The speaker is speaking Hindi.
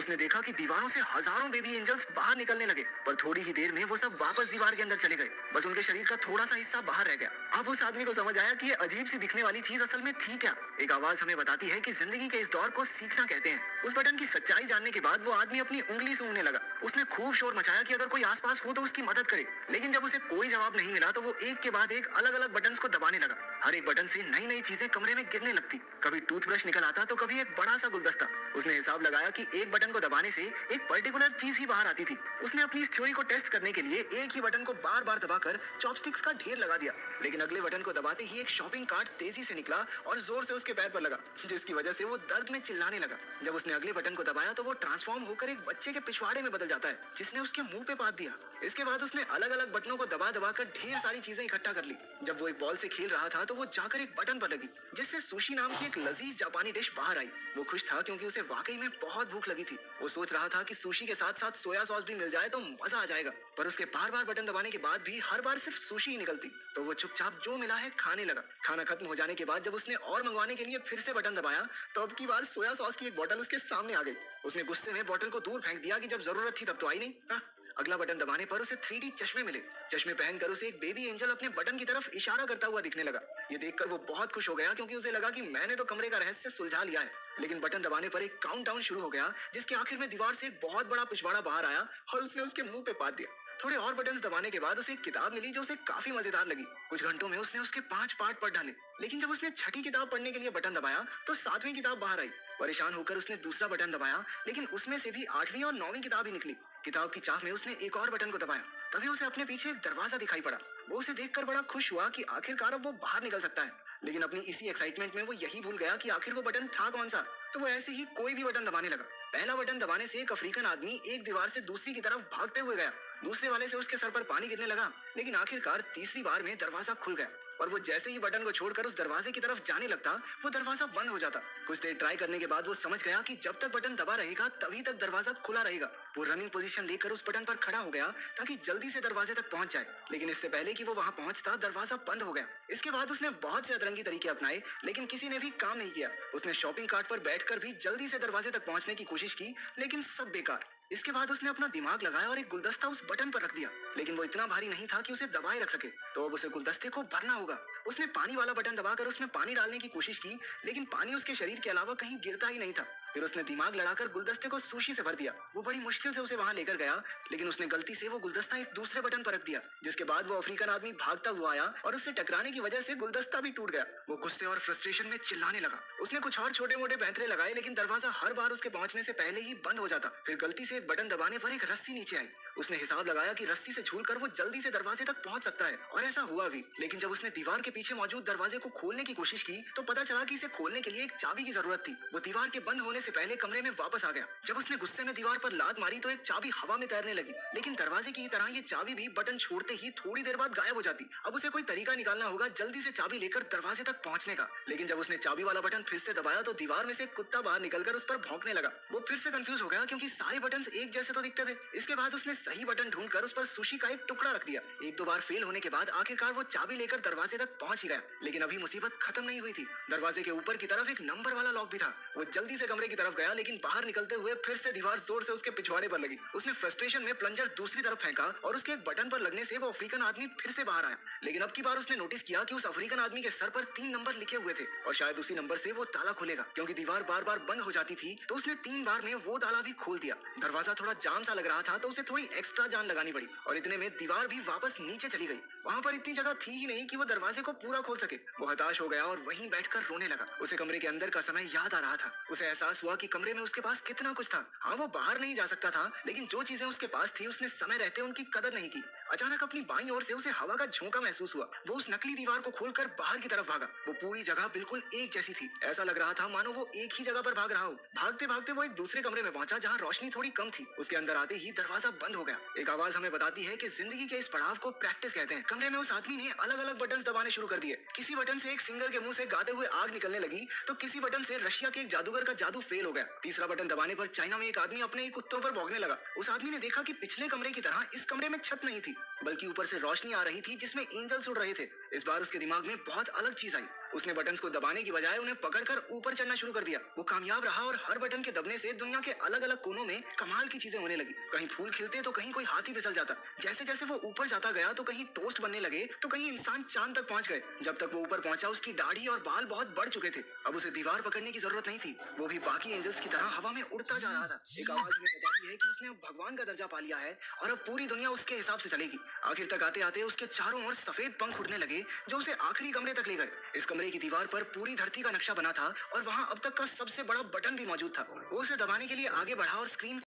उसने देखा कि दीवारों से हजारों बेबी एंजल्स बाहर निकलने लगे, पर थोड़ी ही देर में वो सब वापस दीवार के अंदर चले गए। बस उनके शरीर का थोड़ा सा हिस्सा बाहर रह गया। अब उस आदमी को समझ आया कि ये अजीब सी दिखने वाली चीज असल में थी क्या। एक आवाज हमें बताती है कि जिंदगी के इस दौर को सीखना कहते हैं। उस बटन की सच्चाई जानने के बाद वो आदमी अपनी उंगली सूंघने लगा। उसने खूब शोर मचाया कि अगर कोई आसपास हो तो उसकी मदद करे, लेकिन जब उसे कोई जवाब नहीं मिला तो वो एक के बाद एक अलग अलग बटन को दबाने लगा। हर एक बटन से नई नई चीजें कमरे में गिरने लगती। कभी टूथब्रश निकल आता तो कभी एक बड़ा सा गुलदस्ता। उसने हिसाब लगाया कि एक बटन को दबाने से एक पर्टिकुलर चीज ही बाहर आती थी। उसने अपनी इस थ्योरी को टेस्ट करने के लिए एक ही बटन को बार बार दबाकर चॉपस्टिक्स का ढेर लगा दिया, लेकिन अगले बटन को दबाते ही एक शॉपिंग कार्ट तेजी से निकला और जोर से उसके पैर पर लगा, जिसकी वजह से वो दर्द में चिल्लाने लगा। जब उसने अगले बटन को दबाया तो वो ट्रांसफॉर्म होकर एक बच्चे के पिछवाड़े में बदल जाता है, जिसने उसके मुंह पे पाद दिया। इसके बाद उसने अलग अलग बटनों को दबा दबा कर ढेर सारी चीजें इकट्ठा कर ली। जब वो एक बॉल से खेल रहा था तो वो जाकर एक बटन पर लगी, जिससे सुशी नाम की एक लजीज जापानी डिश बाहर आई। वो खुश था क्योंकि उसे वाकई में बहुत भूख लगी थी। वो सोच रहा था कि सुशी के साथ साथ सोया सॉस भी मिल जाए तो मजा आ जाएगा, पर उसके बार बार बटन दबाने के बाद भी हर बार सिर्फ सुशी ही निकलती। तो वो चुपचाप जो मिला है खाने लगा। खाना खत्म हो जाने के बाद जब उसने और मंगवाने के लिए फिर से बटन दबाया तो अब की बार सोया सॉस की एक बोतल उसके सामने आ गई। उसने गुस्से में बोतल को दूर फेंक दिया कि जब जरूरत थी तब तो आई नहीं। अगला बटन दबाने पर उसे 3D चश्मे मिले। चश्मे पहनकर उसे एक बेबी एंजल अपने बटन की तरफ इशारा करता हुआ दिखने लगा। ये देखकर वो बहुत खुश हो गया क्योंकि उसे लगा कि मैंने तो कमरे का रहस्य सुलझा लिया है। लेकिन बटन दबाने पर एक काउंटडाउन शुरू हो गया, जिसके आखिर में दीवार से एक बहुत बड़ा पिछवाड़ा बाहर आया और उसने उसके मुंह पे पाद दिया। थोड़े और बटन्स दबाने के बाद उसे एक किताब मिली जो उसे काफी मजेदार लगी। कुछ घंटों में उसने उसके 5 पार्ट पढ़ डाले, लेकिन जब उसने छठी किताब पढ़ने के लिए बटन दबाया तो 7वीं किताब बाहर आई। परेशान होकर उसने दूसरा बटन दबाया, लेकिन उसमें से भी 8वीं और 9वीं किताब ही निकली। किताब की चाह में उसने एक और बटन को दबाया, तभी उसे अपने पीछे एक दरवाजा दिखाई पड़ा। वो उसे देखकर बड़ा खुश हुआ कि आखिरकार अब वो बाहर निकल सकता है, लेकिन अपनी इसी एक्साइटमेंट में वो यही भूल गया कि आखिर वो बटन था कौन सा। तो वो ऐसे ही कोई भी बटन दबाने लगा। पहला बटन दबाने से एक अफ्रीकन आदमी एक दीवार से दूसरी की तरफ भागते हुए गया। दूसरे वाले से उसके सर पर पानी गिरने लगा, लेकिन आखिरकार तीसरी बार में दरवाजा खुल गया और वो जैसे ही बटन को छोड़कर उस दरवाजे की तरफ जाने लगता वो दरवाजा बंद हो जाता। कुछ देर ट्राई करने के बाद वो समझ गया कि जब तक बटन दबा रहेगा तभी तक दरवाजा खुला रहेगा। वो रनिंग पोजीशन लेकर उस बटन पर खड़ा हो गया ताकि जल्दी से दरवाजे तक पहुंच जाए, लेकिन इससे पहले कि वो वहां पहुंचता दरवाजा बंद हो गया। इसके बाद उसने बहुत से अतरंगी तरीके अपनाए, लेकिन किसी ने भी काम नहीं किया। उसने शॉपिंग कार्ट पर बैठकर भी जल्दी से दरवाजे तक पहुंचने की कोशिश की, लेकिन सब बेकार। इसके बाद उसने अपना दिमाग लगाया और एक गुलदस्ता उस बटन पर रख दिया, लेकिन वो इतना भारी नहीं था कि उसे दबाए रख सके। तो अब उसे गुलदस्ते को भरना होगा। उसने पानी वाला बटन दबाकर उसमें पानी डालने की कोशिश की, लेकिन पानी उसके शरीर के अलावा कहीं गिरता ही नहीं था। फिर उसने दिमाग लड़ाकर गुलदस्ते को सुशी से भर दिया। वो बड़ी मुश्किल से उसे वहां लेकर गया, लेकिन उसने गलती से वो गुलदस्ता एक दूसरे बटन पर रख दिया, जिसके बाद वो अफ्रीकन आदमी भागता हुआ आया और उससे टकराने की वजह से गुलदस्ता भी टूट गया। वो गुस्से और फ्रस्ट्रेशन में चिल्लाने लगा। उसने कुछ और छोटे मोटे पैंतरे लगाए, लेकिन दरवाजा हर बार उसके पहुंचने से पहले ही बंद हो जाता। फिर गलती से एक बटन दबाने पर एक रस्सी नीचे आई। उसने हिसाब लगाया कि रस्सी से झूलकर वो जल्दी से दरवाजे तक पहुंच सकता है, और ऐसा हुआ भी। लेकिन जब उसने दीवार के पीछे मौजूद दरवाजे को खोलने की कोशिश की तो पता चला कि इसे खोलने के लिए एक चाबी की जरूरत थी। वो दीवार के बंद होने से पहले कमरे में वापस आ गया। जब उसने गुस्से में दीवार पर लात मारी तो एक चाबी हवा में तैरने लगी, लेकिन दरवाजे की तरह ये चाबी भी बटन छोड़ते ही थोड़ी देर बाद गायब हो जाती। अब उसे कोई तरीका निकालना होगा जल्दी से चाबी लेकर दरवाजे तक पहुंचने का। लेकिन जब उसने चाबी वाला बटन फिर से दबाया तो दीवार में से एक कुत्ता बाहर निकलकर उस पर भौंकने लगा। वो फिर से कंफ्यूज हो गया क्योंकि सारे बटन एक जैसे तो दिखते थे। इसके बाद उसने सही बटन ढूंढकर उस पर सुशी का एक टुकड़ा रख दिया। एक दो बार फेल होने के बाद आखिरकार वो चाबी लेकर दरवाजे तक पहुंच ही गया। लेकिन अभी मुसीबत खत्म नहीं हुई थी। दरवाजे के ऊपर की तरफ एक नंबर वाला लॉक भी था। वो जल्दी से कमरे की तरफ गया, लेकिन बाहर निकलते हुए फिर से दीवार जोर से उसके पिछवाड़े पर लगी। उसने फ्रस्ट्रेशन में प्लंजर दूसरी तरफ फेंका और उसके एक बटन पर लगने से वो अफ्रीकन आदमी फिर से बाहर आया। लेकिन अब की बार उसने नोटिस किया कि उस अफ्रीकन आदमी के सर पर 3 नंबर लिखे हुए थे और शायद उसी नंबर से वो ताला खुलेगा। क्योंकि दीवार बार बार बंद हो जाती थी तो उसने 3 बार में वो ताला भी खोल दिया। दरवाजा थोड़ा जाम सा लग रहा था तो उसे थोड़ी एक्स्ट्रा जान लगानी पड़ी और इतने में दीवार भी वापस नीचे चली गई। वहां पर इतनी जगह थी ही नहीं कि वो दरवाजे को पूरा खोल सके। वो हताश हो गया और वहीं बैठकर रोने लगा। उसे कमरे के अंदर का समय याद आ रहा था। उसे एहसास हुआ कि कमरे में उसके पास कितना कुछ था। हाँ, वो बाहर नहीं जा सकता था, लेकिन जो चीजें उसके पास थी उसने समय रहते उनकी कदर नहीं की। अचानक अपनी बाईं ओर से उसे हवा का झोंका महसूस हुआ। वो उस नकली दीवार को खोलकर बाहर की तरफ भागा। वो पूरी जगह बिल्कुल एक जैसी थी। ऐसा लग रहा था मानो वो एक ही जगह पर भाग रहा हो। भागते भागते वो एक दूसरे कमरे में पहुंचा जहाँ रोशनी थोड़ी कम थी। उसके अंदर आते ही दरवाजा बंद हो गया। एक आवाज हमें बताती है कि जिंदगी के इस पड़ाव को प्रैक्टिस कहते हैं। कमरे में उस आदमी ने अलग अलग बटन दबाने शुरू कर दिए। किसी बटन से एक सिंगर के मुंह से गाते हुए आग निकलने लगी तो किसी बटन से रशिया के एक जादूगर का जादू फेल हो गया। तीसरा बटन दबाने पर चाइना में एक आदमी अपने ही कुत्तों पर भौंकने लगा। उस आदमी ने देखा कि पिछले कमरे की तरह इस कमरे में छत नहीं थी, बल्कि ऊपर से रोशनी आ रही थी जिसमें एंजल्स उड़ रहे थे। इस बार उसके दिमाग में बहुत अलग चीज आई। उसने बटन्स को दबाने की बजाय उन्हें पकड़कर ऊपर चढ़ना शुरू कर दिया। वो कामयाब रहा और हर बटन के दबने से दुनिया के अलग अलग कोनों में कमाल की चीजें होने लगी। कहीं फूल खिलते तो कहीं कोई हाथी फिसल जाता। जैसे जैसे वो ऊपर जाता गया तो कहीं टोस्ट बनने लगे तो कहीं इंसान चांद तक पहुंच गए। जब तक वो ऊपर पहुंचा उसकी दाढ़ी और बाल बहुत बढ़ चुके थे। अब उसे दीवार पकड़ने की जरूरत नहीं थी, वो भी बाकी एंजल्स की तरह हवा में उड़ता जा रहा था। एक आवाज उन्हें बताती है कि उसने अब भगवान का दर्जा पा लिया है और अब पूरी दुनिया उसके हिसाब से चलेगी। आखिर तक आते आते उसके चारों ओर सफेद पंख उड़ने लगे जो उसे आखिरी कमरे तक ले गए। इस कमरे की दीवार पर पूरी धरती का नक्शा बना था और वहां अब तक का सबसे बड़ा बटन भी मौजूद था। वो उसे दबाने के लिए आगे बढ़ा और स्क्रीन